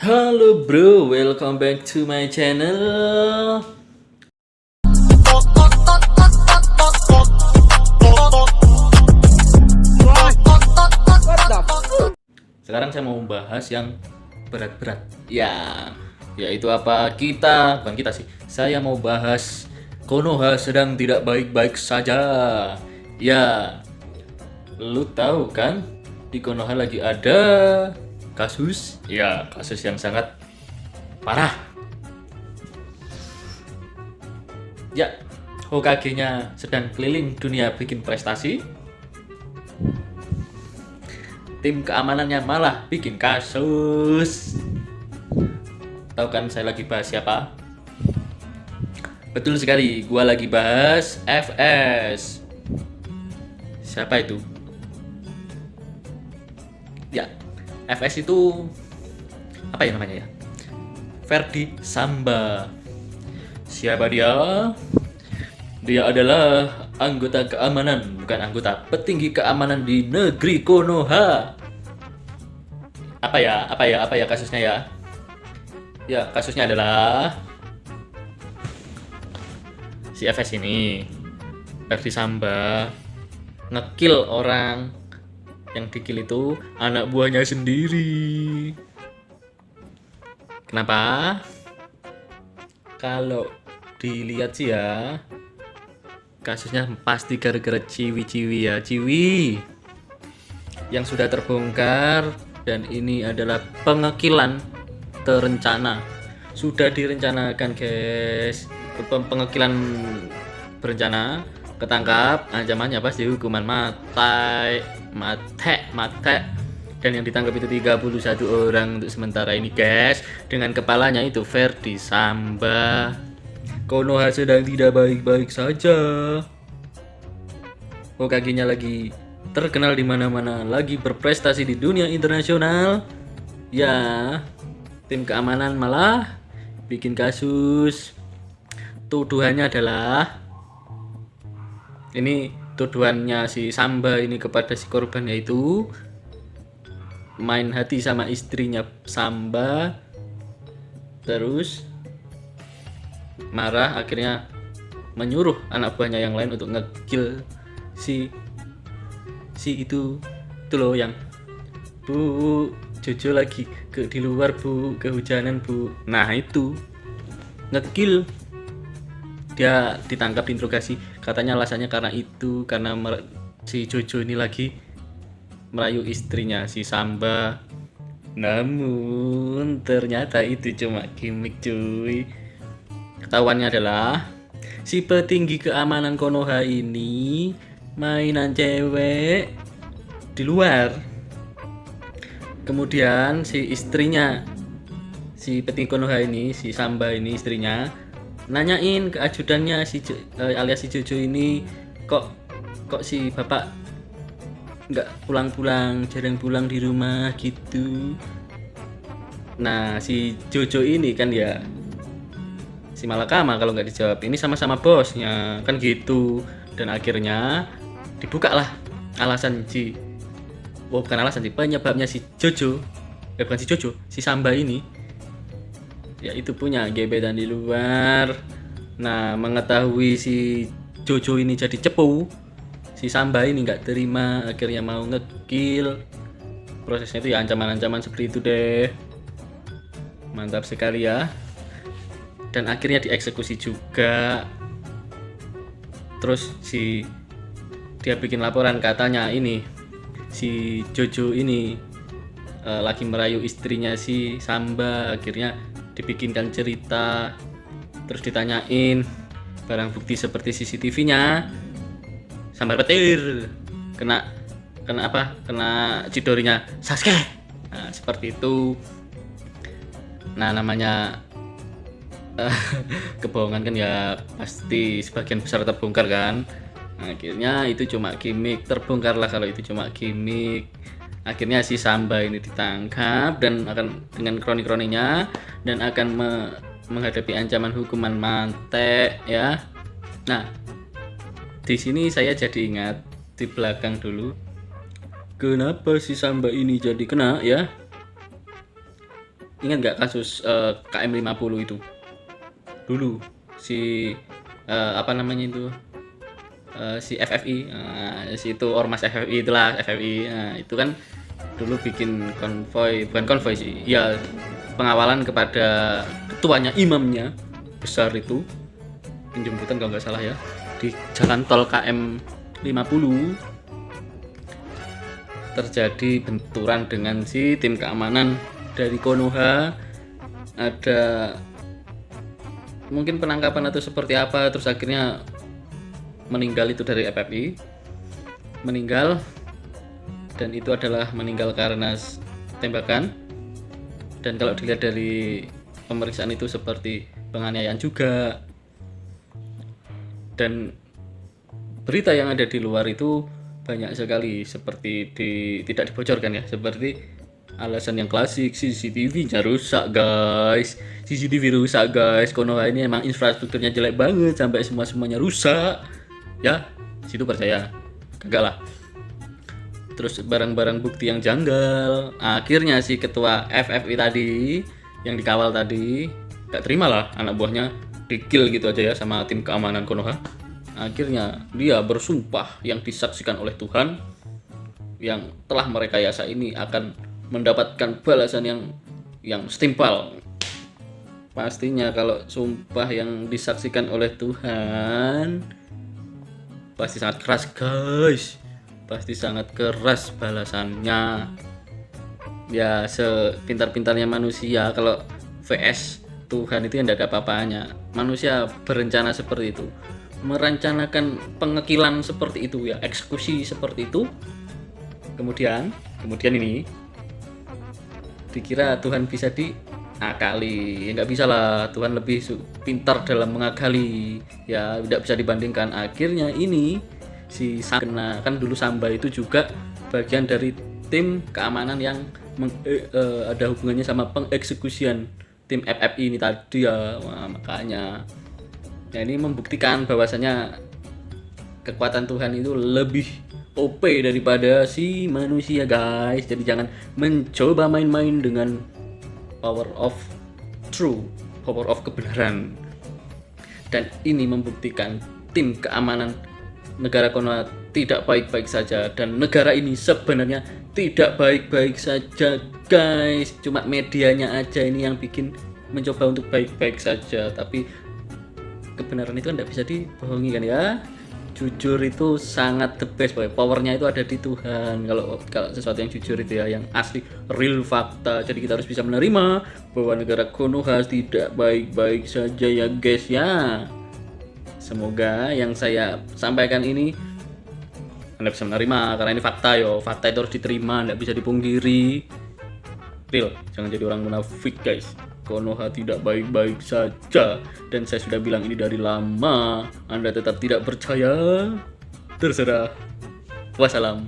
Halo bro, welcome back to my channel. Sekarang saya mau membahas yang berat-berat. Yaitu apa? Bukan kita sih. Saya mau bahas Konoha sedang tidak baik-baik saja. Ya, lu tahu kan? Di Konoha lagi ada kasus yang sangat parah. Ya, Hokage-nya sedang keliling dunia bikin prestasi. Tim keamanannya malah bikin kasus. Tahu kan saya lagi bahas siapa? Betul sekali, gua lagi bahas FS. Siapa itu? Ya, FS itu apa ya namanya ya? Ferdi Samba. Siapa dia? Dia adalah anggota keamanan, bukan anggota, petinggi keamanan di negeri Konoha. Apa ya kasusnya ya? Ya, kasusnya adalah si FS ini, Ferdi Samba, ngekill orang. Yang dikill itu anak buahnya sendiri. Kenapa? Kalau dilihat sih ya, kasusnya pasti gara-gara ciwi-ciwi ya, ciwi yang sudah terbongkar. Dan ini adalah pengekilan terencana, sudah direncanakan guys. Pengekilan berencana, ketangkap, ancamannya pasti hukuman mati. Dan yang ditangkap itu 31 orang untuk sementara ini guys. Dengan kepalanya itu Ferdi Samba. Konoha sedang tidak baik-baik saja. Hokage-nya lagi terkenal di mana-mana, lagi berprestasi di dunia internasional. Ya, tim keamanan malah bikin kasus. Tuduhannya adalah ini, tuduhannya si Samba ini kepada si korban, yaitu main hati sama istrinya Samba, terus marah, akhirnya menyuruh anak buahnya yang lain untuk ngekill si itu loh, yang bu Jojo lagi di luar bu, kehujanan bu. Nah itu ngekill. Dia ditangkap, diinterogasi, katanya alasannya karena si Jojo ini lagi merayu istrinya si Samba. Namun ternyata itu cuma gimmick cuy. Ketahuannya adalah si petinggi keamanan Konoha ini mainan cewek di luar. Kemudian si istrinya, si petinggi Konoha ini, si Samba ini, istrinya nanyain ke ajudannya alias si Jojo ini, kok si bapak nggak pulang-pulang, jarang pulang di rumah gitu. Nah si Jojo ini kan ya si malakama kalau nggak dijawab, ini sama-sama bosnya kan gitu. Dan akhirnya dibuka lah penyebabnya si Jojo, bukan si Jojo, si Samba ini, yaitu punya gebetan di luar. Nah, mengetahui si Jojo ini jadi cepu, si Samba ini nggak terima, akhirnya mau ngekill. Prosesnya itu ya ancaman-ancaman seperti itu deh. Mantap sekali ya. Dan akhirnya dieksekusi juga. Terus dia bikin laporan, katanya ini si Jojo ini lagi merayu istrinya si Samba. Akhirnya dibikinkan cerita, terus ditanyain barang bukti seperti CCTV-nya, sambar petir, kena cidorinya Sasuke. Nah, seperti itu. Nah, namanya kebohongan kan ya pasti sebagian besar terbongkar kan. Nah, akhirnya itu cuma gimmick, terbongkar lah kalau itu cuma gimmick. Akhirnya si Samba ini ditangkap dan akan dengan kroni-kroninya, dan akan menghadapi ancaman hukuman mati ya. Nah, di sini saya jadi ingat di belakang dulu, kenapa si Samba ini jadi kena ya. ingat nggak kasus KM 50 itu dulu, si apa namanya itu, si FFI, si itu ormas FFI, itulah FFI. Nah, itu kan dulu bikin konvoy, bukan konvoy sih ya, pengawalan kepada ketuanya, imamnya besar itu, penjemputan kalau nggak salah ya, di jalan tol KM 50 terjadi benturan dengan si tim keamanan dari Konoha. Ada mungkin penangkapan atau seperti apa, terus akhirnya meninggal itu dari FFI, meninggal, dan itu adalah meninggal karena tembakan. Dan kalau dilihat dari pemeriksaan itu seperti penganiayaan juga. Dan berita yang ada di luar itu banyak sekali, seperti tidak dibocorkan ya, seperti alasan yang klasik, CCTV-nya rusak guys, CCTV rusak guys, Konoha ini emang infrastrukturnya jelek banget sampai semuanya rusak ya, situ percaya, kagak lah. Terus barang-barang bukti yang janggal, akhirnya si ketua FFI tadi yang dikawal tadi gak terima lah anak buahnya di-kill gitu aja ya sama tim keamanan Konoha. Akhirnya dia bersumpah yang disaksikan oleh Tuhan, yang telah merekayasa ini akan mendapatkan balasan yang setimpal. Pastinya kalau sumpah yang disaksikan oleh Tuhan pasti sangat keras guys, pasti sangat keras balasannya. Ya sepintar-pintarnya manusia, kalau VS Tuhan itu yang tidak ada apa-apanya. Manusia berencana seperti itu, merencanakan pengekilan seperti itu ya, eksekusi seperti itu. Kemudian ini dikira Tuhan bisa diakali, ya nggak bisa lah, Tuhan lebih pintar dalam mengakali ya, tidak bisa dibandingkan. Akhirnya ini si Samba, kan dulu Samba itu juga bagian dari tim keamanan yang ada hubungannya sama pengeksekusian tim FFI ini tadi ya. Wah, makanya ya ini membuktikan bahwasanya kekuatan Tuhan itu lebih OP daripada si manusia guys. Jadi jangan mencoba main-main dengan power of true, power of kebenaran. Dan ini membuktikan tim keamanan negara Konoha tidak baik-baik saja, dan negara ini sebenarnya tidak baik-baik saja guys. Cuma medianya aja ini yang bikin mencoba untuk baik-baik saja, tapi kebenaran itu tidak bisa dibohongi kan ya. Jujur itu sangat the best, powernya itu ada di Tuhan. Kalau sesuatu yang jujur itu ya, yang asli, real fakta. Jadi kita harus bisa menerima bahwa negara Konoha tidak baik-baik saja ya guys ya. Semoga yang saya sampaikan ini Anda bisa menerima, karena ini fakta yo. Fakta itu harus diterima, tidak bisa dipungkiri. Real, jangan jadi orang munafik guys. Konoha tidak baik-baik saja, dan saya sudah bilang ini dari lama. Anda tetap tidak percaya, terserah. Wassalam.